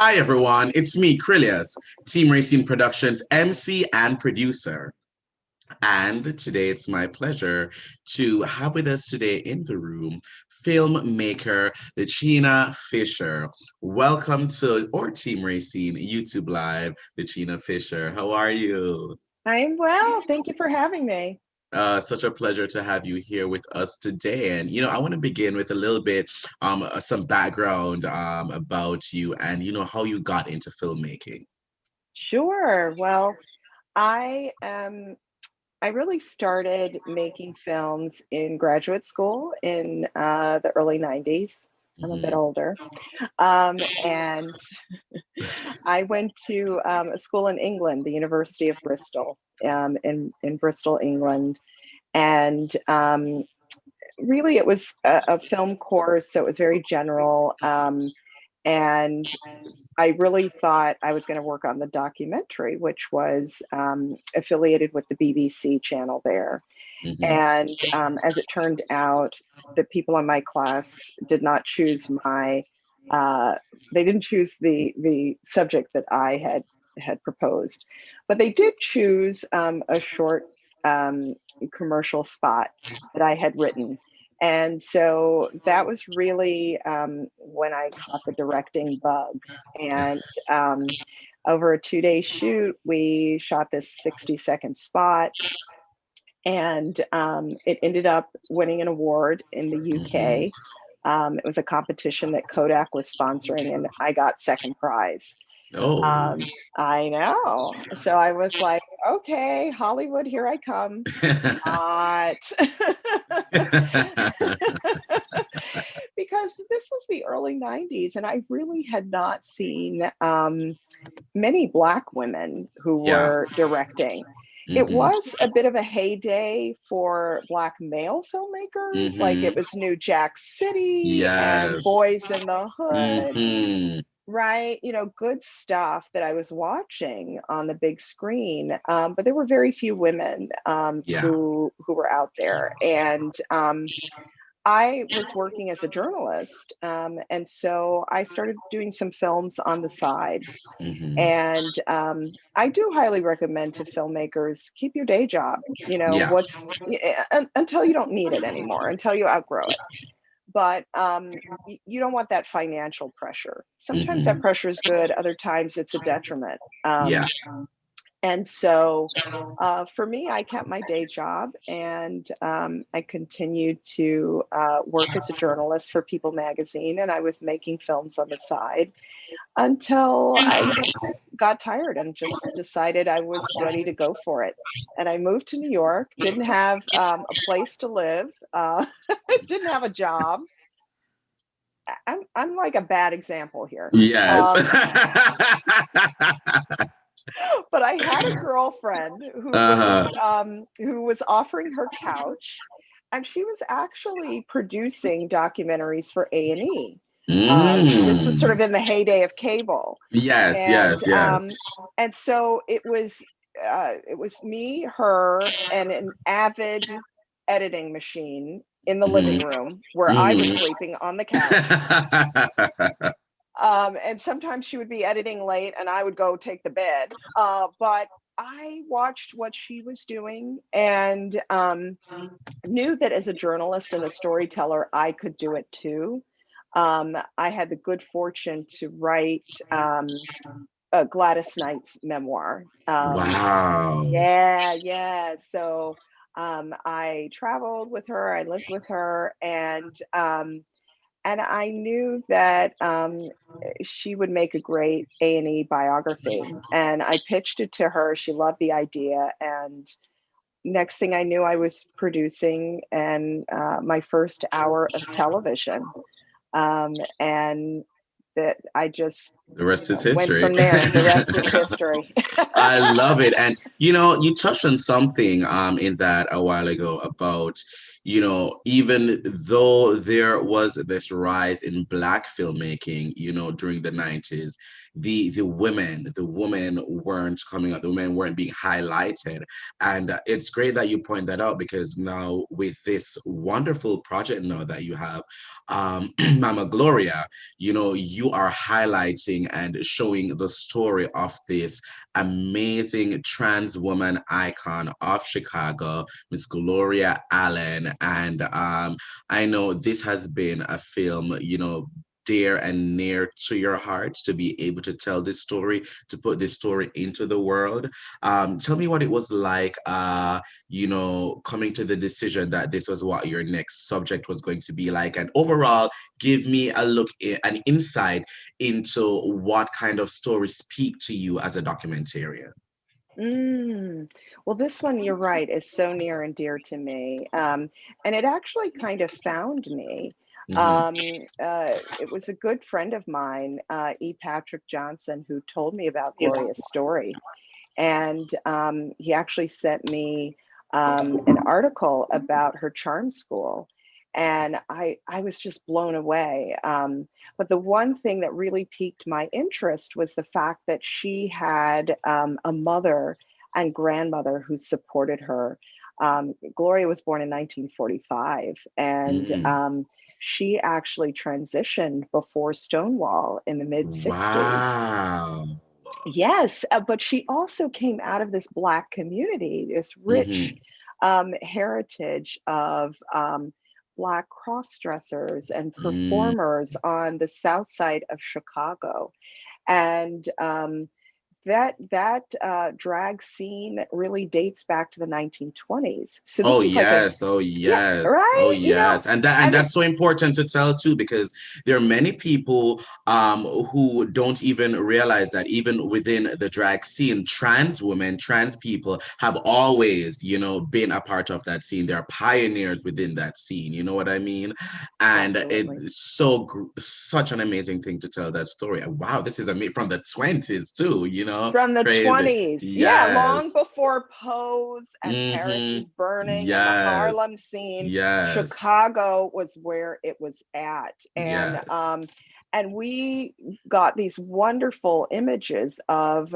Hi everyone, it's me, Krylios, Team Racing Productions MC and producer. And today it's my pleasure to have with us today in the room filmmaker Luchina Fisher. Welcome to our Team Racing YouTube Live, Luchina Fisher. How are you? I'm well. Thank you for having me. Such a pleasure to have you here with us today. And, I want to begin with a little bit, some background, about you and, how you got into filmmaking. Sure. Well, I I really started making films in graduate school in the early 90s. I'm a bit Mhm. older. And I went to a school in England, the University of Bristol, in Bristol, England. And really, it was a film course, so it was very general. And I really thought I was going to work on the documentary, which was affiliated with the BBC channel there. Mhm. And as it turned out, the people in my class did not choose uh, they didn't choose the subject that I had proposed, but they did choose a short um, commercial spot that I had written. And so that was really when I caught the directing bug. And over a 2 day shoot, we shot this 60-second spot, and it ended up winning an award in the Mhm. UK. It was a competition that Kodak was sponsoring, and I got second prize. Oh. I know. So I was like, okay, Hollywood, here I come. Not. Because this was the early 90s, and I really had not seen many Black women who Yeah. were directing. It Hmm. was a bit of a heyday for Black male filmmakers. Like Hmm. it was New Jack City and Yes. Boys in the Hood, Hmm. right? Good stuff that I was watching on the big screen. But there were very few women Yeah. who were out there, and I was working as a journalist, and so I started doing some films on the side. Hmm. And I do highly recommend to filmmakers, keep your day job. Yeah. Until you don't need it anymore, until you outgrow it. But you don't want that financial pressure. Sometimes Hmm. that pressure is good, other times it's a detriment. Yeah. And so for me, I kept my day job, and I continued to work as a journalist for People magazine. And I was making films on the side until I just got tired and just decided I was ready to go for it. And I moved to New York, didn't have a place to live, didn't have a job. I'm like a bad example here. Yes. Um, but I had a girlfriend Uh-huh. who was offering her couch, and she was actually producing documentaries for A&E. This was sort Mm. of in the heyday of cable, Yes, and yes, yes. so it was me, her, and an Avid editing machine in the living Hmm. room where I was Hmm. sleeping on the couch. And sometimes she would be editing late and I would go take the bed. But I watched what she was doing, and knew that as a journalist and a storyteller, I could do it too. I had the good fortune to write Gladys Knight's memoir. Wow. Yeah, yeah. So I traveled with her, I lived with her, and I knew that she would make a great A&E biography. And I pitched it to her. She loved the idea. And next thing I knew, I was producing and my first hour of television. And that I just The rest is went history. from there. The rest is history. I love it. And you touched on something in that a while ago about, even though there was this rise in Black filmmaking, during the 90s, the women weren't coming out, the women weren't being highlighted. And it's great that you point that out, because now with this wonderful project now that you have, Mama Gloria, you are highlighting and showing the story of this amazing trans woman icon of Chicago, Miss Gloria Allen. And I know this has been a film, dear and near to your heart, to be able to tell this story, to put this story into the world. Tell me what it was like, coming to the decision that this was what your next subject was going to be like. And overall, give me a look, an insight into what kind of stories speak to you as a documentarian. Mm. Well, this one, you're right, is so near and dear to me. And it actually kind of found me. Hmm. It was a good friend of mine, E. Patrick Johnson, who told me about Gloria's story. And he actually sent me an article about her charm school. And I was just blown away. But the one thing that really piqued my interest was the fact that she had a mother and grandmother who supported her. Gloria was born in 1945, and Mm. she actually transitioned before Stonewall in the mid 60s. Wow. Yes, but she also came out of this Black community, this rich Hmm. heritage of Black cross-dressers and Mm. performers on the South Side of Chicago. And that drag scene really dates back to the 1920s. So Oh this was like a, yes, oh yeah, yes, oh right? yes. And that and And that's so important to tell too, because there are many people who don't even realize that even within the drag scene, trans women, trans people have always, been a part of that scene. They're pioneers within that scene, you know what I mean? And absolutely. it's such an amazing thing to tell that story. And wow, this is from the 20s too, From the crazy. 20s. Yeah, long Yes. before Pose and Paris Mm-hmm. is Burning and the Yes. Harlem scene, Yes. Chicago was where it was at. Yes. And we got these wonderful images of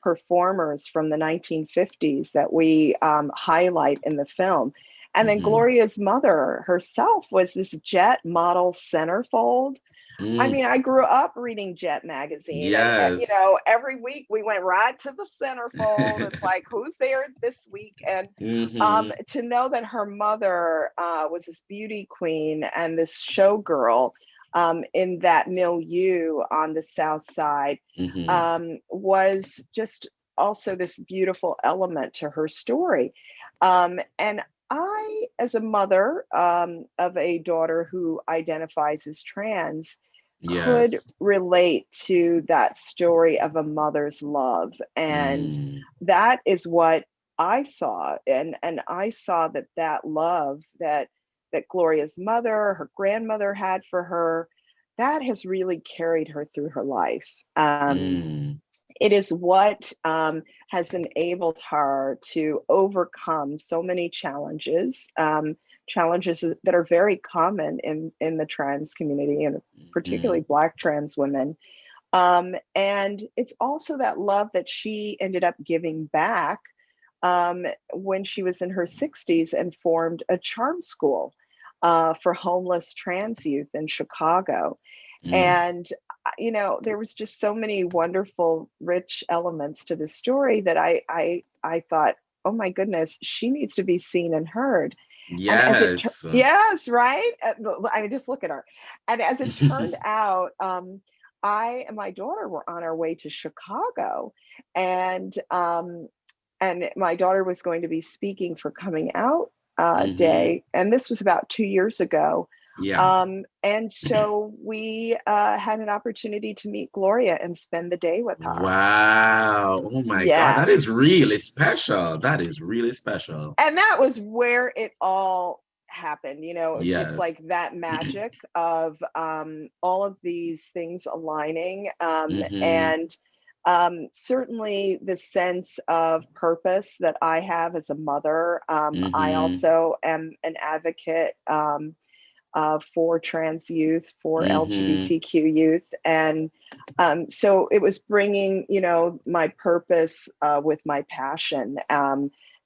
performers from the 1950s that we highlight in the film. And then Mm-hmm. Gloria's mother herself was this jet model centerfold. I Mm. mean, I grew up reading Jet magazine, and Yes. every week we went right to the centerfold. It's like, who's there this week? And Mm-hmm. to know that her mother was this beauty queen and this showgirl in that milieu on the South Side Mm-hmm. was just also this beautiful element to her story. And I, as a mother of a daughter who identifies as trans, could Yes. relate to that story of a mother's love. And Mm. that is what I saw. And I saw that love that Gloria's mother, her grandmother had for her, that has really carried her through her life. Mm. It is what has enabled her to overcome so many challenges, challenges that are very common in the trans community, and particularly Mm. Black trans women. And it's also that love that she ended up giving back when she was in her 60s and formed a charm school for homeless trans youth in Chicago. Mm. And there was just so many wonderful, rich elements to this story that I thought, oh my goodness, she needs to be seen and heard. And Yes. yes, right. I mean, just look at her. And as it turned out, I and my daughter were on our way to Chicago, and my daughter was going to be speaking for coming out Mm-hmm. day, and this was about 2 years ago. Yeah. And so we had an opportunity to meet Gloria and spend the day with her. Wow. Oh my God. That is Yes. really special. That is really special. And that was where it all happened. It was just Yes. like that magic of all of these things aligning. Mm-hmm. And certainly the sense of purpose that I have as a mother. I Mm-hmm. also am an advocate for trans youth, for Mm-hmm. LGBTQ youth. And so it was bringing, my purpose with my passion.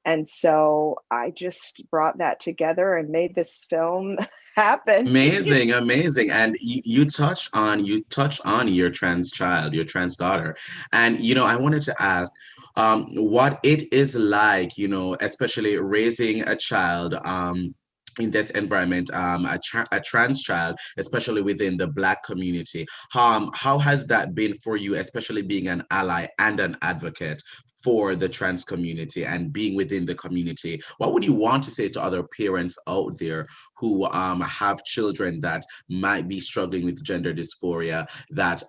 And so I just brought that together and made this film happen. Amazing, amazing. And you touch on your trans child, your trans daughter. And I wanted to ask what it is like, especially raising a child in this environment, a trans child, especially within the Black community. How has that been for you, especially being an ally and an advocate for the trans community and being within the community? What would you want to say to other parents out there who have children that might be struggling with gender dysphoria, that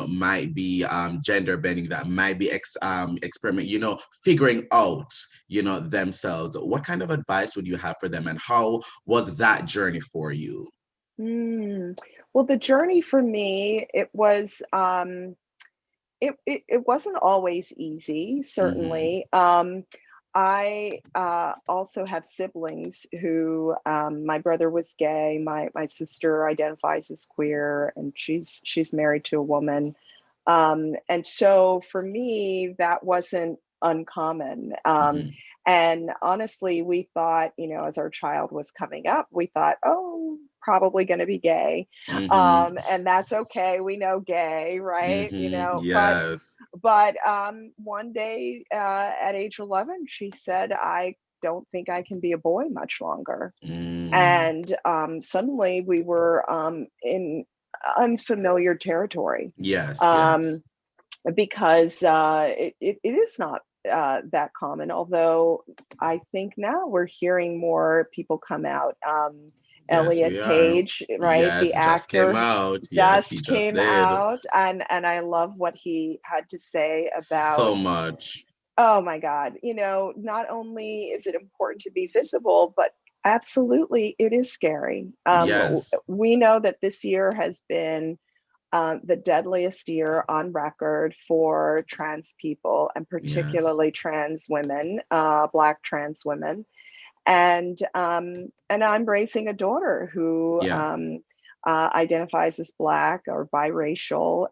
might be gender bending, that might be experiment, figuring out, themselves? What kind of advice would you have for them, and how was that journey for you? Mm. Well, the journey for me, it wasn't always easy, Mm-hmm. certainly. I also have siblings who, my brother was gay, my sister identifies as queer, and she's married to a woman. And so for me, that wasn't uncommon. Mm-hmm. And honestly, we thought, as our child was coming up, we thought, oh, probably going to be gay. Mm-hmm. And that's okay. We know gay, right? Mm-hmm. But Yes. one day at age 11, she said, I don't think I can be a boy much longer. Mm. And suddenly we were in unfamiliar territory, Yes, yes. um, because it is not that common. Although I think now we're hearing more people come out. Yes, Elliot we are. Page, right, the Yes, just came actor, out. Yes, he just just came did. out, and I love what he had to say So about. much. Oh my God, not only is it important to be visible, but absolutely it is scary. Yes. We know that this year has been the deadliest year on record for trans people, and Yes. particularly trans women, Black trans women. And I'm raising a daughter who Yeah. identifies as Black or biracial,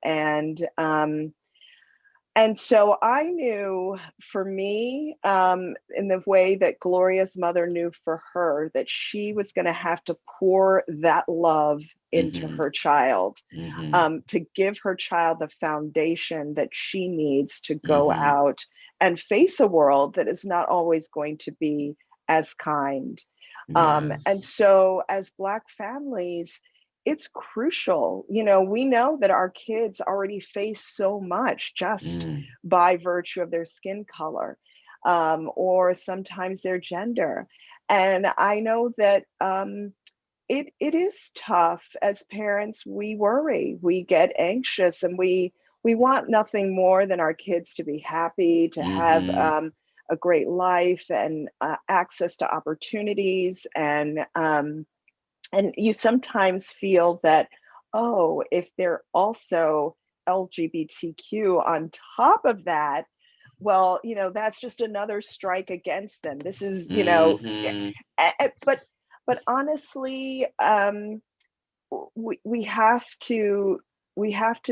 and so I knew for me, in the way that Gloria's mother knew for her, that she was going to have to pour that love into Mm-hmm. her child, Mm-hmm. to give her child the foundation that she needs to go Mm-hmm. out and face a world that is not always going to be as kind. And Yes. so, as Black families, it's crucial. We know that our kids already face so much just Mm. by virtue of their skin color, or sometimes their gender. And I know that it is tough. As parents, we worry, we get anxious, and we want nothing more than our kids to be happy, to have Mm-hmm. a great life and access to opportunities. And you sometimes feel that, oh, if they're also LGBTQ on top of that, well, that's just another strike against them. This is, Mm-hmm. but honestly, we have to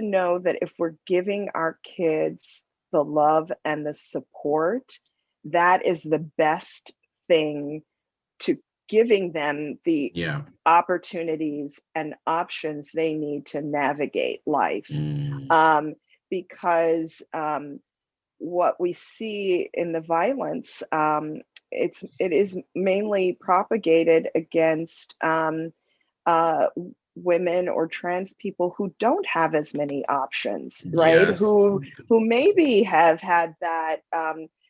know that if we're giving our kids the love and the support, that is the best thing to giving them the Yeah. opportunities and options they need to navigate life. Mm. Um, because what we see in the violence, it is mainly propagated against uh, women or trans people who don't have as many options, right? Yes. Who maybe have had that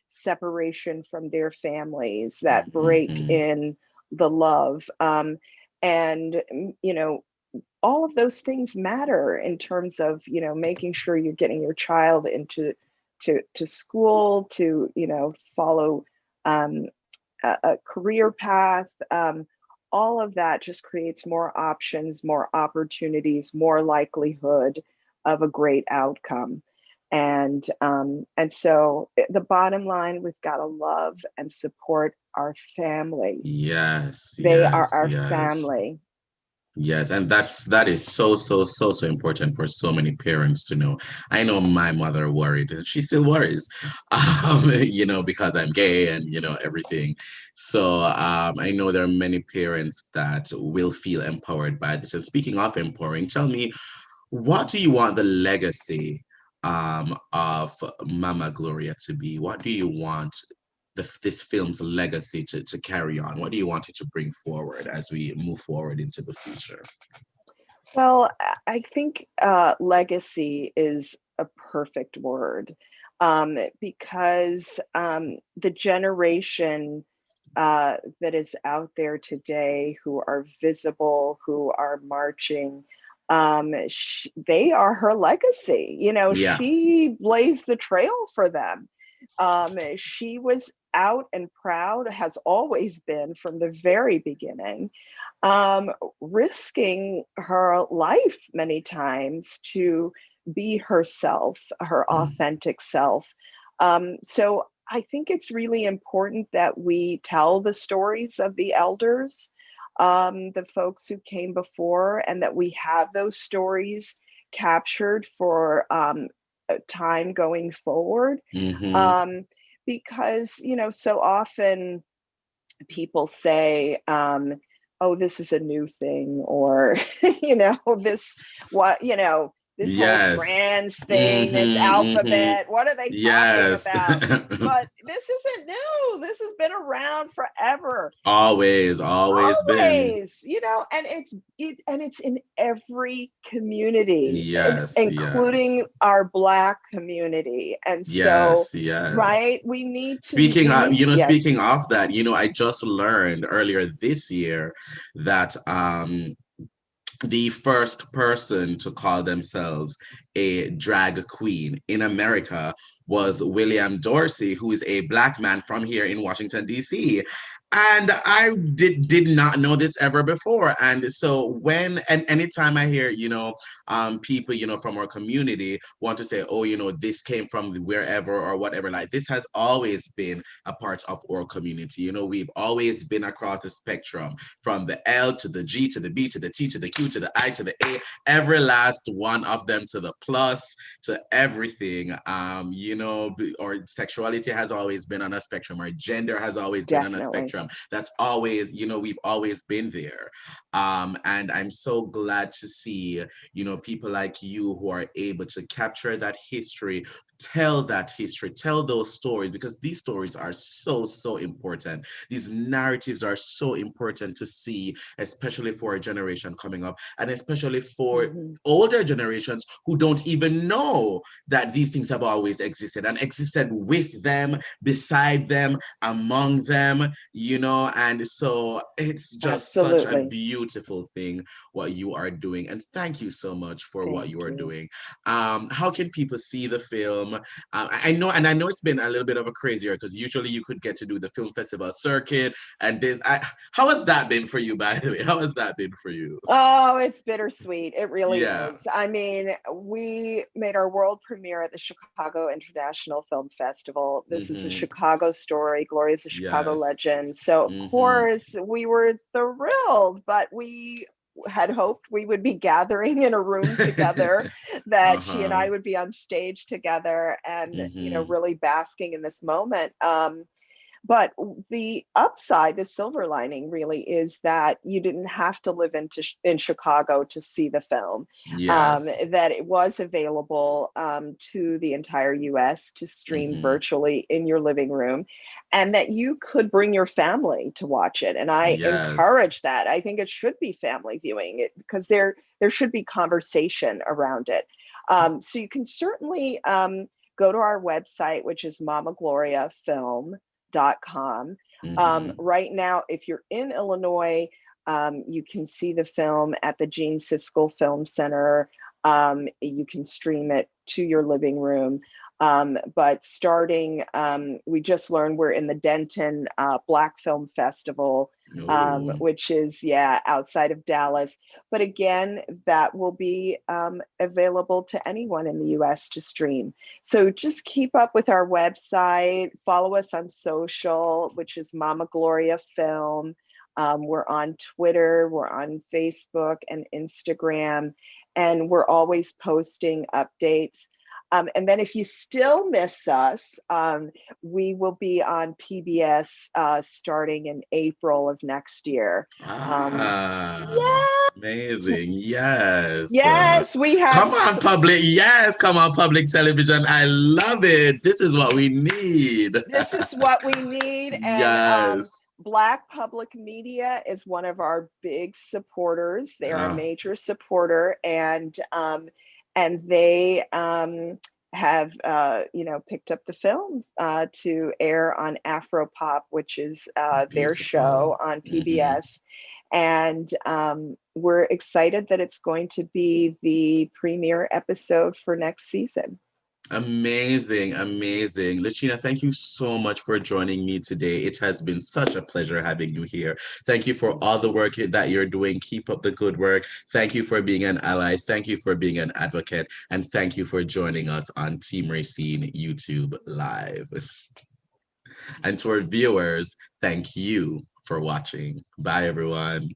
separation from their families, that break Mm-hmm. in the love, and all of those things matter in terms of making sure you're getting your child into to school, to follow um, a career path. All of that just creates more options, more opportunities, more likelihood of a great outcome. And so the bottom line, we've got to love and support our family. Yes, They are yes, our yes. family. Yes, and that is so important for so many parents to know. I know my mother worried, and she still worries, because I'm gay and everything. So I know there are many parents that will feel empowered by this. And speaking of empowering, tell me, what do you want the legacy of Mama Gloria to be? What do you want this film's legacy to carry on? What do you want it to bring forward as we move forward into the future? Well, I think legacy is a perfect word, because the generation that is out there today who are visible, who are marching, they are her legacy. Yeah. She blazed the trail for them. She was out and proud, has always been from the very beginning, um, risking her life many times to be herself, her Mm. authentic self. So I think it's really important that we tell the stories of the elders, the folks who came before, and that we have those stories captured for time going forward. Hmm. Um, because, so often people say, oh, this is a new thing, or, this, what, this whole Yes. trans thing, this Hmm. alphabet, what are they talking Yes. about? But this isn't new. This has been around forever. Always been. Always, and it's in every community, Yes, yes. including our Black community. And so, Yes, yes. right, we need to, Speaking of, yes, speaking of that, I just learned earlier this year that the first person to call themselves a drag queen in America was William Dorsey, who is a Black man from here in Washington, D.C. And I did not know this ever before. And so and anytime I hear, people, from our community want to say, oh, this came from wherever or whatever, like this has always been a part of our community. We've always been across the spectrum from the L to the G to the B to the T to the Q to the I to the A, every last one of them to the plus to everything. Or sexuality has always been on a spectrum, or gender has always been on a definitely. spectrum. That's always, we've always been there. And I'm so glad to see, people like you who are able to capture that history, tell that history, tell those stories, because these stories are so important. These narratives are so important to see, especially for a generation coming up, and especially for Mm-hmm. older generations who don't even know that these things have always existed and existed with them, beside them, among them, and so it's just such a Absolutely. beautiful thing what you are doing. And thank you so much for what you Thank are you. doing. How can people see the film? I know it's been a little bit of a crazier because usually you could get to do the film festival circuit, and how has that been for you, by the way? How has that been for you? Oh, it's bittersweet. It really Yeah. is. I mean, we made our world premiere at the Chicago International Film Festival. This is a Hmm. Chicago story. Gloria's a Chicago Yes. legend. So, of Hmm. course, we were thrilled, but we had hoped we would be gathering in a room together, that she and Uh-huh. I would be on stage together and, Hmm. really basking in this moment. But the upside, the silver lining really is that you didn't have to live in Chicago to see the film, Yes. that it was available to the entire US to stream Hmm. virtually in your living room, and that you could bring your family to watch it. And I Yes. encourage that. I think it should be family viewing it, because there should be conversation around it. So you can certainly go to our website, which is Mama Gloria Film.com. Hmm. Right now, if you're in Illinois, you can see the film at the Gene Siskel Film Center. You can stream it to your living room. But starting, we just learned we're in the Denton Black Film Festival, Oh. which is, yeah, outside of Dallas. But again, that will be available to anyone in the US to stream. So just keep up with our website, follow us on social, which is Mama Gloria Film. We're on Twitter, we're on Facebook and Instagram, and we're always posting updates. And then if you still miss us, we will be on PBS starting in April of next year. Ah, Yeah, amazing. Yes. yes, we have. Come on, public. Yes, come on, public television. I love it. This is what we need. This is what we need. And Yes. Black Public Media is one of our big supporters. They're a Ah, major supporter, and they have picked up the film to air on Afropop, which is their beautiful. show on Hmm. PBS. And we're excited that it's going to be the premiere episode for next season. Amazing, amazing. Luchina, thank you so much for joining me today. It has been such a pleasure having you here. Thank you for all the work that you're doing. Keep up the good work. Thank you for being an ally. Thank you for being an advocate. And thank you for joining us on Team Racine YouTube Live. And to our viewers, thank you for watching. Bye, everyone.